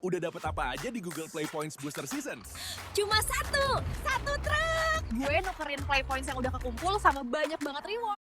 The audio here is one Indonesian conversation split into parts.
Udah dapet apa aja di Google Play Points Booster Season? Cuma satu truk. Gue nukerin play points yang udah kekumpul sama banyak banget reward.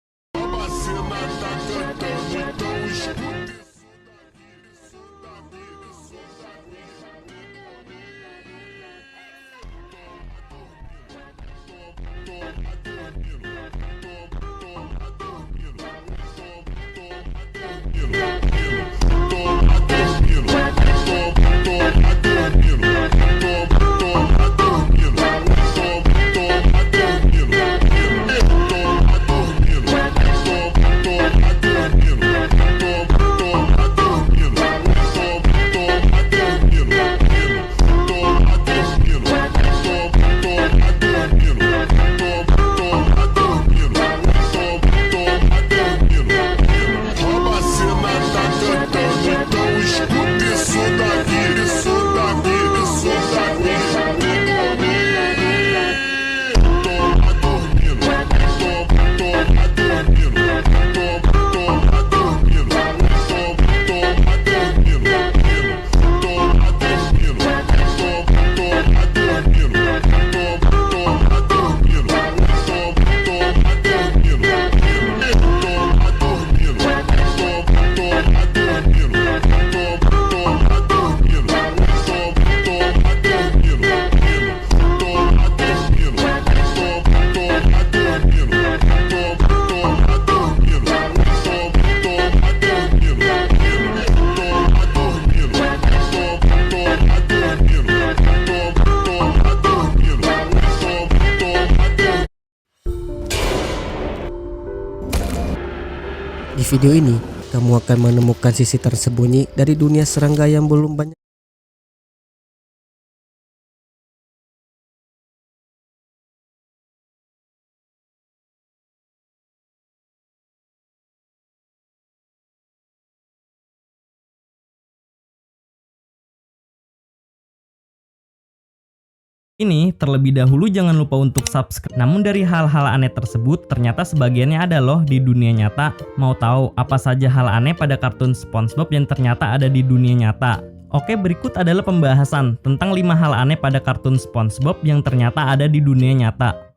Di video ini, kamu akan menemukan sisi tersembunyi dari dunia serangga yang belum banyak. Ini terlebih dahulu jangan lupa untuk subscribe. Namun dari hal-hal aneh tersebut ternyata sebagiannya ada loh di dunia nyata. Mau tahu apa saja hal aneh pada kartun SpongeBob yang ternyata ada di dunia nyata? Oke, berikut adalah pembahasan tentang 5 hal aneh pada kartun SpongeBob yang ternyata ada di dunia nyata.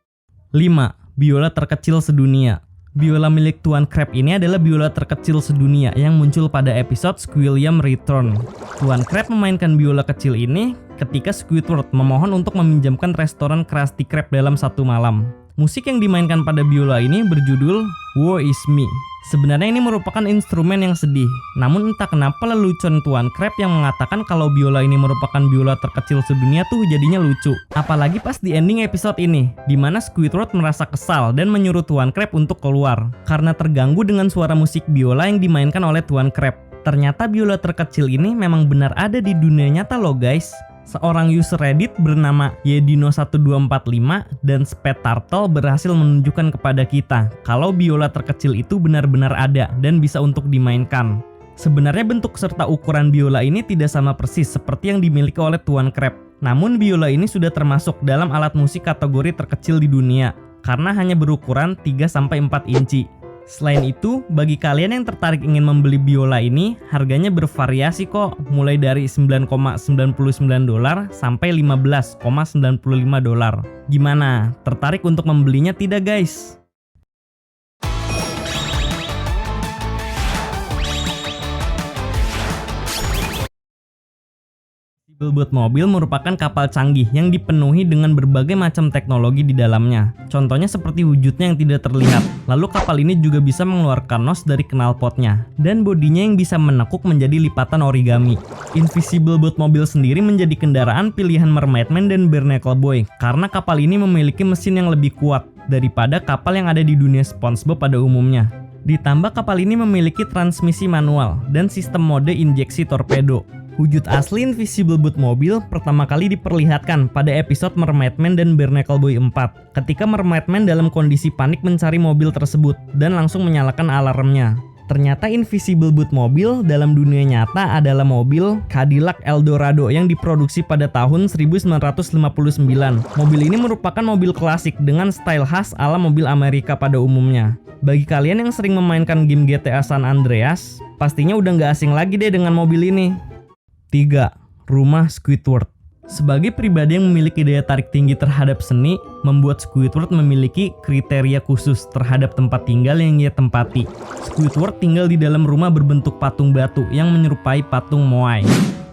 5. Biola terkecil sedunia. Biola milik Tuan Crab ini adalah biola terkecil sedunia yang muncul pada episode Squilliam Return. Tuan Crab memainkan biola kecil ini ketika Squidward memohon untuk meminjamkan restoran Krusty Krab dalam satu malam. Musik yang dimainkan pada biola ini berjudul Woe Is Me. Sebenarnya ini merupakan instrumen yang sedih. Namun entah kenapa lelucon Tuan Crab yang mengatakan kalau biola ini merupakan biola terkecil sedunia tuh jadinya lucu. Apalagi pas di ending episode ini, di mana Squidward merasa kesal dan menyuruh Tuan Crab untuk keluar karena terganggu dengan suara musik biola yang dimainkan oleh Tuan Crab. Ternyata biola terkecil ini memang benar ada di dunia nyata loh guys. Seorang user Reddit bernama Yedino1245 dan Spetartle berhasil menunjukkan kepada kita kalau biola terkecil itu benar-benar ada dan bisa untuk dimainkan. Sebenarnya bentuk serta ukuran biola ini tidak sama persis seperti yang dimiliki oleh Tuan Crab. Namun biola ini sudah termasuk dalam alat musik kategori terkecil di dunia karena hanya berukuran 3-4 inci. Selain itu, bagi kalian yang tertarik ingin membeli biola ini, harganya bervariasi kok, mulai dari $9,99 sampai $15,95. Gimana? Tertarik untuk membelinya tidak guys? Billboat mobil merupakan kapal canggih yang dipenuhi dengan berbagai macam teknologi di dalamnya. Contohnya seperti wujudnya yang tidak terlihat. Lalu kapal ini juga bisa mengeluarkan nos dari knalpotnya dan bodinya yang bisa menekuk menjadi lipatan origami. Invisible Boat Mobile sendiri menjadi kendaraan pilihan Mermaidman dan Barnacle Boy karena kapal ini memiliki mesin yang lebih kuat daripada kapal yang ada di dunia SpongeBob pada umumnya. Ditambah kapal ini memiliki transmisi manual dan sistem mode injeksi torpedo. Wujud asli Invisible Boat Mobile pertama kali diperlihatkan pada episode Mermaidman dan Barnacle Boy 4 ketika Mermaidman dalam kondisi panik mencari mobil tersebut dan langsung menyalakan alarmnya. Ternyata Invisible Boat Mobile dalam dunia nyata adalah mobil Cadillac Eldorado yang diproduksi pada tahun 1959. Mobil ini merupakan mobil klasik dengan style khas ala mobil Amerika pada umumnya. Bagi kalian yang sering memainkan game GTA San Andreas, pastinya udah nggak asing lagi deh dengan mobil ini. 3. rumah Squidward. Sebagai pribadi yang memiliki daya tarik tinggi terhadap seni, membuat Squidward memiliki kriteria khusus terhadap tempat tinggal yang ia tempati. Squidward tinggal di dalam rumah berbentuk patung batu yang menyerupai patung Moai.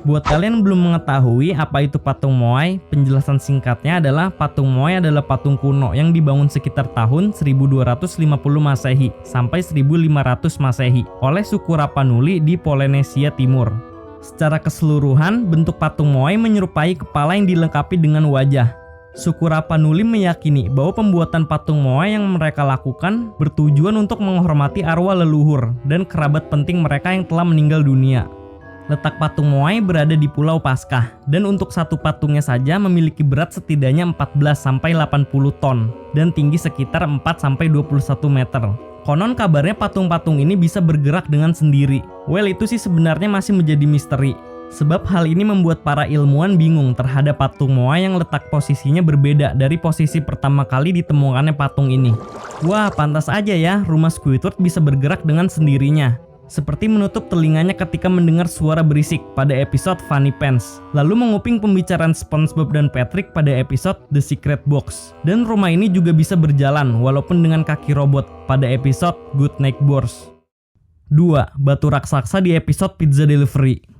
Buat kalian yang belum mengetahui apa itu patung Moai, penjelasan singkatnya adalah patung Moai adalah patung kuno yang dibangun sekitar tahun 1250 Masehi sampai 1500 Masehi oleh suku Rapa Nui di Polinesia Timur. Secara keseluruhan, bentuk patung Moai menyerupai kepala yang dilengkapi dengan wajah. Suku Rapa Nui meyakini bahwa pembuatan patung Moai yang mereka lakukan bertujuan untuk menghormati arwah leluhur dan kerabat penting mereka yang telah meninggal dunia. Letak patung Moai berada di Pulau Paskah, dan untuk satu patungnya saja memiliki berat setidaknya 14-80 ton dan tinggi sekitar 4-21 meter. Konon kabarnya patung-patung ini bisa bergerak dengan sendiri. Well, itu sih sebenarnya masih menjadi misteri. Sebab hal ini membuat para ilmuwan bingung terhadap patung Moai yang letak posisinya berbeda dari posisi pertama kali ditemukannya patung ini. Wah, pantas aja ya rumah Squidward bisa bergerak dengan sendirinya. Seperti menutup telinganya ketika mendengar suara berisik pada episode Funny Pants, lalu menguping pembicaraan SpongeBob dan Patrick pada episode The Secret Box. Dan rumah ini juga bisa berjalan walaupun dengan kaki robot pada episode Good Night Boars. 2. Batu raksasa di episode Pizza Delivery.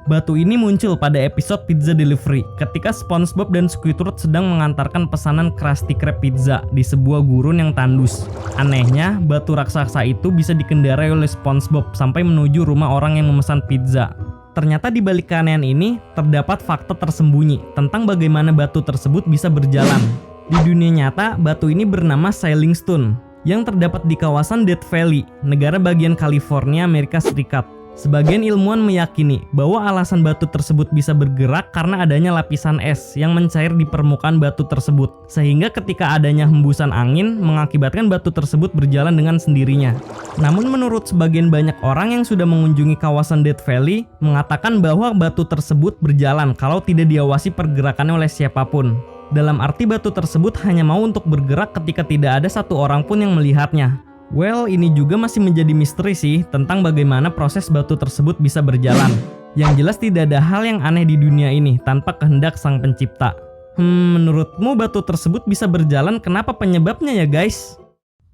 Batu ini muncul pada episode Pizza Delivery ketika SpongeBob dan Squidward sedang mengantarkan pesanan Krusty Krab pizza di sebuah gurun yang tandus. Anehnya, batu raksasa itu bisa dikendarai oleh SpongeBob sampai menuju rumah orang yang memesan pizza. Ternyata di balik keanehan ini terdapat fakta tersembunyi tentang bagaimana batu tersebut bisa berjalan. Di dunia nyata, batu ini bernama Sailing Stone yang terdapat di kawasan Death Valley, negara bagian California, Amerika Serikat. Sebagian ilmuwan meyakini bahwa alasan batu tersebut bisa bergerak karena adanya lapisan es yang mencair di permukaan batu tersebut, sehingga ketika adanya hembusan angin mengakibatkan batu tersebut berjalan dengan sendirinya. Namun menurut sebagian banyak orang yang sudah mengunjungi kawasan Death Valley, mengatakan bahwa batu tersebut berjalan kalau tidak diawasi pergerakannya oleh siapapun. Dalam arti batu tersebut hanya mau untuk bergerak ketika tidak ada satu orang pun yang melihatnya. Well, ini juga masih menjadi misteri sih tentang bagaimana proses batu tersebut bisa berjalan. Yang jelas tidak ada hal yang aneh di dunia ini tanpa kehendak sang pencipta. Menurutmu batu tersebut bisa berjalan, kenapa penyebabnya ya guys?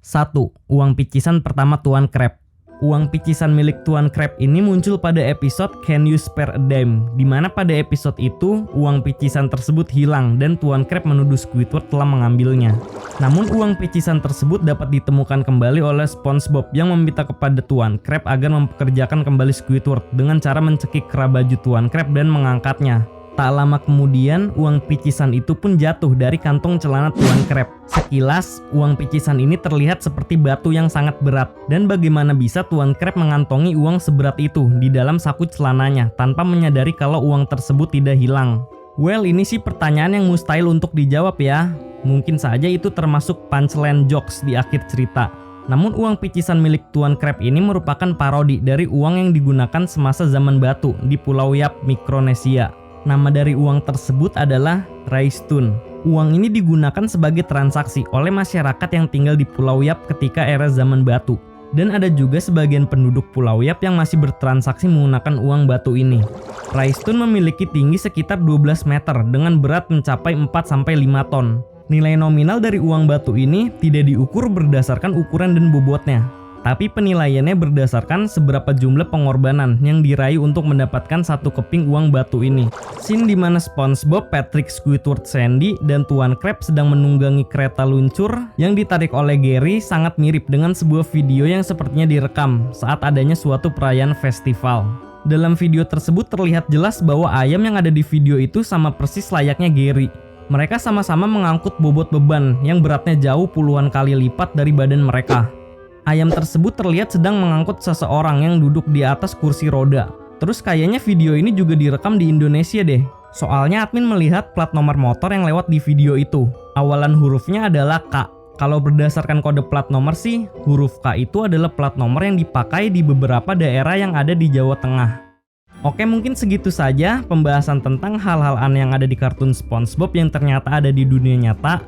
1. Uang picisan pertama Tuan Krab. Uang picisan milik Tuan Krab ini muncul pada episode Can You Spare a Dime, di mana pada episode itu uang picisan tersebut hilang dan Tuan Krab menuduh Squidward telah mengambilnya. Namun uang picisan tersebut dapat ditemukan kembali oleh SpongeBob yang meminta kepada Tuan Krab agar mempekerjakan kembali Squidward dengan cara mencekik kera baju Tuan Krab dan mengangkatnya. Tak lama kemudian, uang picisan itu pun jatuh dari kantong celana Tuan Krab. Sekilas, uang picisan ini terlihat seperti batu yang sangat berat. Dan bagaimana bisa Tuan Krab mengantongi uang seberat itu di dalam saku celananya tanpa menyadari kalau uang tersebut tidak hilang? Well, ini sih pertanyaan yang mustahil untuk dijawab ya. Mungkin saja itu termasuk punchline jokes di akhir cerita. Namun uang picisan milik Tuan Krab ini merupakan parodi dari uang yang digunakan semasa zaman batu di Pulau Yap, Mikronesia. Nama dari uang tersebut adalah Raistun. Uang ini digunakan sebagai transaksi oleh masyarakat yang tinggal di Pulau Yap ketika era zaman batu. Dan ada juga sebagian penduduk Pulau Yap yang masih bertransaksi menggunakan uang batu ini. Raistun memiliki tinggi sekitar 12 meter dengan berat mencapai 4-5 ton. Nilai nominal dari uang batu ini tidak diukur berdasarkan ukuran dan bobotnya, tapi penilaiannya berdasarkan seberapa jumlah pengorbanan yang diraih untuk mendapatkan satu keping uang batu ini. Scene di mana SpongeBob, Patrick, Squidward, Sandy, dan Tuan Krab sedang menunggangi kereta luncur yang ditarik oleh Gary sangat mirip dengan sebuah video yang sepertinya direkam saat adanya suatu perayaan festival. Dalam video tersebut terlihat jelas bahwa ayam yang ada di video itu sama persis layaknya Gary. Mereka sama-sama mengangkut bobot beban yang beratnya jauh puluhan kali lipat dari badan mereka. Ayam tersebut terlihat sedang mengangkut seseorang yang duduk di atas kursi roda. Terus kayaknya video ini juga direkam di Indonesia deh. Soalnya admin melihat plat nomor motor yang lewat di video itu. Awalan hurufnya adalah K. Kalau berdasarkan kode plat nomor sih, huruf K itu adalah plat nomor yang dipakai di beberapa daerah yang ada di Jawa Tengah. Oke, mungkin segitu saja pembahasan tentang hal-hal aneh yang ada di kartun SpongeBob yang ternyata ada di dunia nyata.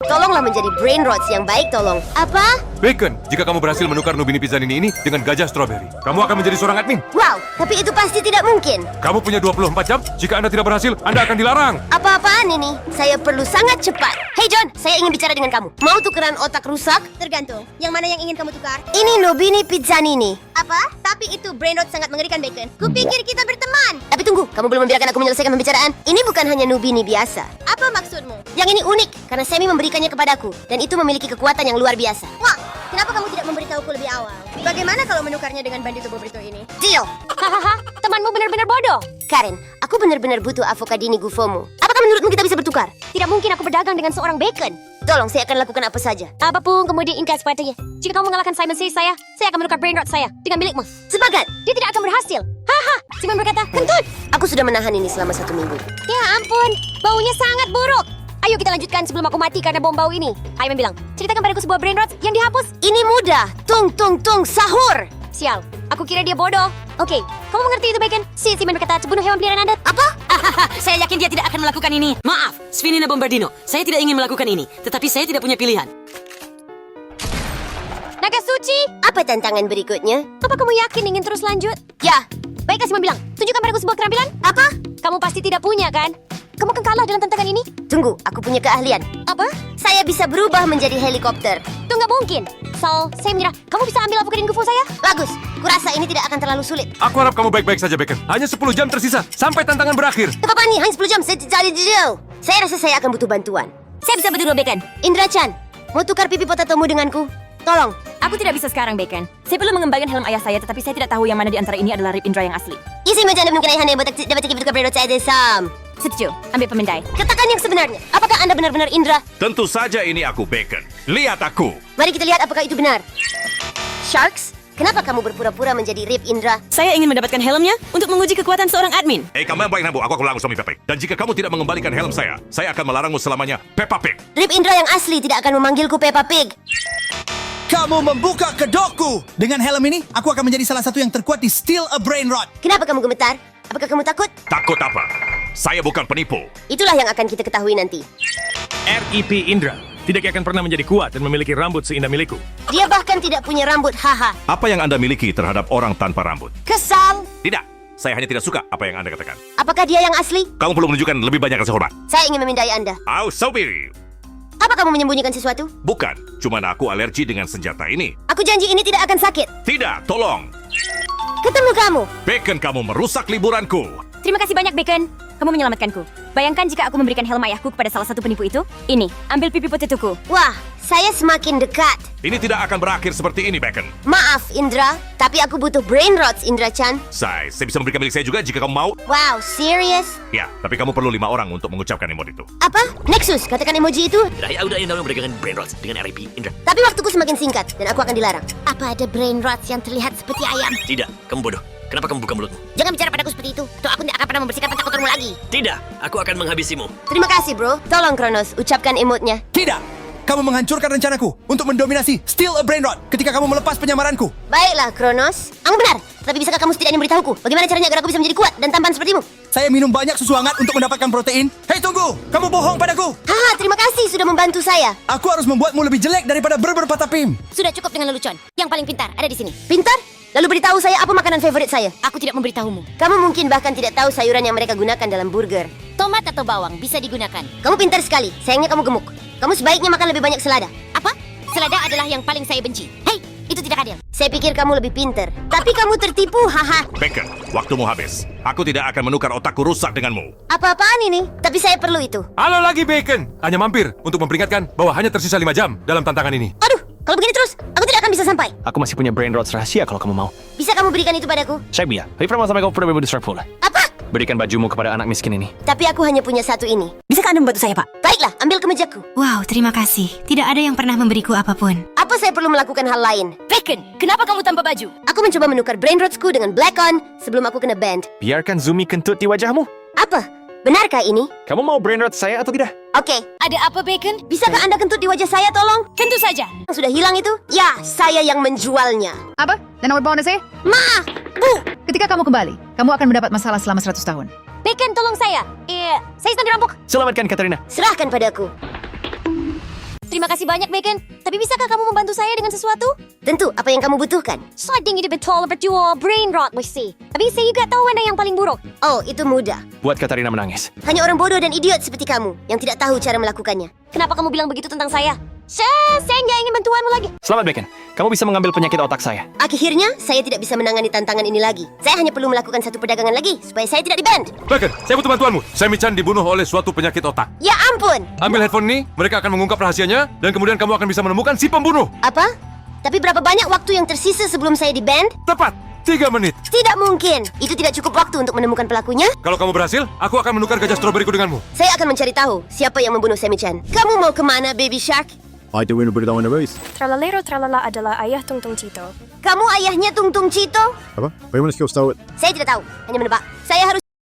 Kalau tolonglah menjadi brain rots yang baik, tolong. Apa? Bacon, jika kamu berhasil menukar Nubini Pizzanini ini dengan gajah strawberry, kamu akan menjadi seorang admin. Wow, tapi itu pasti tidak mungkin. Kamu punya 24 jam. Jika Anda tidak berhasil, Anda akan dilarang. Apa-apaan ini? Saya perlu sangat cepat. Hey John, saya ingin bicara dengan kamu. Mau tukeran otak rusak? Tergantung. Yang mana yang ingin kamu tukar? Ini Nubini Pizzanini. Apa? Tapi itu brain rot sangat mengerikan, Bacon. Kupikir kita berteman. Tapi tunggu, kamu belum membiarkan aku menyelesaikan pembicaraan. Ini bukan hanya Nubini biasa. Apa maksudmu? Yang ini unik, karena Sammy memberikannya kepadaku. Dan itu memiliki kekuatan yang luar biasa. Wah, kenapa kamu tidak memberitahuku lebih awal? Bagaimana kalau menukarnya dengan bandito Bobrito ini? Deal! Hahaha, temanmu benar-benar bodoh. Karen, aku benar-benar butuh avocadini gufomu. Apakah menurutmu kita bisa bertukar? Tidak mungkin aku berdagang dengan seorang Bacon. Tolong, saya akan lakukan apa saja. Apapun kemudian ingat sepatutnya. Jika kamu mengalahkan Simon Says saya akan menukar brain rot saya dengan milikmu. Sepakat! Dia tidak akan berhasil. Haha, Simon berkata, kentut! Aku sudah menahan ini selama 1 minggu. Ya ampun, baunya sangat buruk. Ayo kita lanjutkan sebelum aku mati karena bom bau ini. Hyman bilang, ceritakan padaku sebuah brain rot yang dihapus. Ini mudah. Tung, sahur. Sial, aku kira dia bodoh. Oke, kamu mengerti itu, Bacon? Si Simon berkata, bunuh hewan peliharaan Anda. Apa? Saya yakin dia tidak akan melakukan ini. Maaf, Svinina Bombardino. Saya tidak ingin melakukan ini, tetapi saya tidak punya pilihan. Naga suci. Apa tantangan berikutnya? Apa kamu yakin ingin terus lanjut? Ya. Baiklah, Simon bilang, tunjukkan padaku sebuah keterampilan. Apa? Kamu pasti tidak punya, kan? Kamu akan kalah dalam tantangan ini? Tunggu, aku punya keahlian. Apa? Saya bisa berubah menjadi helikopter. Itu nggak mungkin. So, saya menyerah. Kamu bisa ambil avocado gufo saya? Bagus. Kurasa ini tidak akan terlalu sulit. Aku harap kamu baik-baik saja, Bacon. Hanya 10 jam tersisa sampai tantangan berakhir. Apa nih? Hanya 10 jam. Saya rasa saya akan butuh bantuan. Saya bisa bantu Bacon. Indra-chan, mau tukar pipi potatomu denganku? Tolong. Aku tidak bisa sekarang, Bacon. Saya perlu mengembangkan helm ayah saya, tetapi saya tidak tahu yang mana di antara ini adalah Rip Indra yang asli. Isi macam mungkin ayah anda dapat cekip tukar brain rot saya desam. Setuju, ambil pemindai. Katakan yang sebenarnya. Apakah anda benar-benar Indra? Tentu saja ini aku, Bacon. Lihat aku. Mari kita lihat apakah itu benar. Sharks, kenapa kamu berpura-pura menjadi Rip Indra? Saya ingin mendapatkan helmnya untuk menguji kekuatan seorang admin. Kamu yang baik, Nabu. Aku akan langsung Peppa Pig. Dan jika kamu tidak mengembalikan helm saya akan melarangmu selamanya, Peppa Pig. Rip Indra yang asli tidak akan memanggilku Peppa Pig. Kamu membuka kedokku. Dengan helm ini, aku akan menjadi salah satu yang terkuat di Steal a Brain Rot. Kenapa kamu gemetar? Apakah kamu takut? Takut apa? Saya bukan penipu. Itulah yang akan kita ketahui nanti. RIP Indra tidak akan pernah menjadi kuat dan memiliki rambut seindah milikku. Dia bahkan tidak punya rambut, haha. Apa yang Anda miliki terhadap orang tanpa rambut? Kesal. Tidak. Saya hanya tidak suka apa yang Anda katakan. Apakah dia yang asli? Kamu perlu menunjukkan lebih banyak rasa hormat. Saya ingin memindai Anda. Sobiri. Apa kamu menyembunyikan sesuatu? Bukan. Cuma aku alergi dengan senjata ini. Aku janji ini tidak akan sakit. Tidak. Tolong. Ketemu kamu. Bacon, kamu merusak liburanku. Terima kasih banyak, Bacon. Kamu menyelamatkanku. Bayangkan jika aku memberikan helm ayahku kepada salah satu penipu itu. Ini, ambil pipi potatoku. Wah, saya semakin dekat. Ini tidak akan berakhir seperti ini, Bacon. Maaf, Indra. Tapi aku butuh brain rots, Indra-chan. Saya bisa memberikan milik saya juga jika kamu mau. Wow, serious? Ya, tapi kamu perlu 5 orang untuk mengucapkan emot itu. Apa? Nexus, katakan emoji itu. Udah yang memberikan brain rot dengan RIP Indra. Tapi waktuku semakin singkat dan aku akan dilarang. Apa ada brain rots yang terlihat seperti ayam? Tidak, kamu bodoh. Kenapa kamu buka mulutmu? Jangan bicara padaku seperti itu, atau aku tidak akan pernah membersihkan pantat kotormu lagi. Tidak, aku akan menghabisimu. Terima kasih, bro. Tolong, Kronos, ucapkan emotnya. Tidak. Kamu menghancurkan rencanaku untuk mendominasi Steal a Brain Rot ketika kamu melepas penyamaranku. Baiklah, Kronos. Kamu benar. Tapi bisakah kamu setidaknya memberitahuku bagaimana caranya agar aku bisa menjadi kuat dan tampan sepertimu? Saya minum banyak susu hangat untuk mendapatkan protein. Hei, tunggu. Kamu bohong padaku. Haha, terima kasih sudah membantu saya. Aku harus membuatmu lebih jelek daripada Berber Patapim. Sudah cukup dengan lelucon. Yang paling pintar ada di sini. Pintar? Lalu beritahu saya apa makanan favorit saya. Aku tidak memberitahumu. Kamu mungkin bahkan tidak tahu sayuran yang mereka gunakan dalam burger. Tomat atau bawang bisa digunakan. Kamu pintar sekali. Sayangnya kamu gemuk. Kamu sebaiknya makan lebih banyak selada. Apa? Selada adalah yang paling saya benci. Hei, itu tidak adil. Saya pikir kamu lebih pintar. Tapi kamu tertipu, haha. Bacon, waktumu habis. Aku tidak akan menukar otakku rusak denganmu. Apa-apaan ini? Tapi saya perlu itu. Halo lagi, Bacon. Hanya mampir untuk memperingatkan bahwa hanya tersisa 5 jam dalam tantangan ini. Aduh, kalau begini terus, aku tidak akan bisa sampai. Aku masih punya brain rot rahasia kalau kamu mau. Bisa kamu berikan itu padaku? Shagmia, hari pertama sampai kau pernah berbuat distract. Apa? Berikan bajumu kepada anak miskin ini. Tapi aku hanya punya satu ini. Bisakah Anda membantu saya, Pak? Baiklah, ambil kemejaku. Wow, terima kasih. Tidak ada yang pernah memberiku apapun. Apa saya perlu melakukan hal lain? Bacon, kenapa kamu tanpa baju? Aku mencoba menukar brain rotsku dengan black on sebelum aku kena banned. Biarkan Zumi kentut di wajahmu. Apa? Benarkah ini? Kamu mau brain rot saya atau tidak? Oke. Ada apa, Bacon? Bisakah Anda kentut di wajah saya, tolong? Tentu saja. Sudah hilang itu? Ya, saya yang menjualnya. Apa? Dan nomor bonusnya? Ma! Bu! Ketika kamu kembali, kamu akan mendapat masalah selama 100 tahun. Bacon, tolong saya. Saya sedang dirampok. Selamatkan Katarina. Serahkan padaku. Terima kasih banyak, Bacon. Tapi bisakah kamu membantu saya dengan sesuatu? Tentu, apa yang kamu butuhkan? Sliding itu betul berdua brain rot, mesti. Tapi saya juga tahu mana yang paling buruk. Oh, itu mudah. Buat Katarina menangis. Hanya orang bodoh dan idiot seperti kamu yang tidak tahu cara melakukannya. Kenapa kamu bilang begitu tentang saya? Saya nggak ingin bantuanmu lagi. Selamat, Bacon. Kamu bisa mengambil penyakit otak saya. Akhirnya, saya tidak bisa menangani tantangan ini lagi. Saya hanya perlu melakukan satu perdagangan lagi supaya saya tidak di-ban. Bacon, saya butuh bantuanmu. Sammy-chan dibunuh oleh suatu penyakit otak. Ya ampun! Ambil headphone ini, mereka akan mengungkap rahasianya, dan kemudian kamu akan bisa menemukan si pembunuh. Apa? Tapi berapa banyak waktu yang tersisa sebelum saya di-ban? Tepat, 3 menit. Tidak mungkin. Itu tidak cukup waktu untuk menemukan pelakunya. Kalau kamu berhasil, aku akan menukar gajah stroberiku denganmu. Saya akan mencari tahu siapa yang membunuh Sammy-chan. Kamu mau kemana, Baby Shark? Tralalero tralala adalah ayah Tungtung Cito. Kamu ayahnya Tung Tung Cito? Apa? Bagaimana kau tahu? Saya tidak tahu, hanya menebak. Saya harus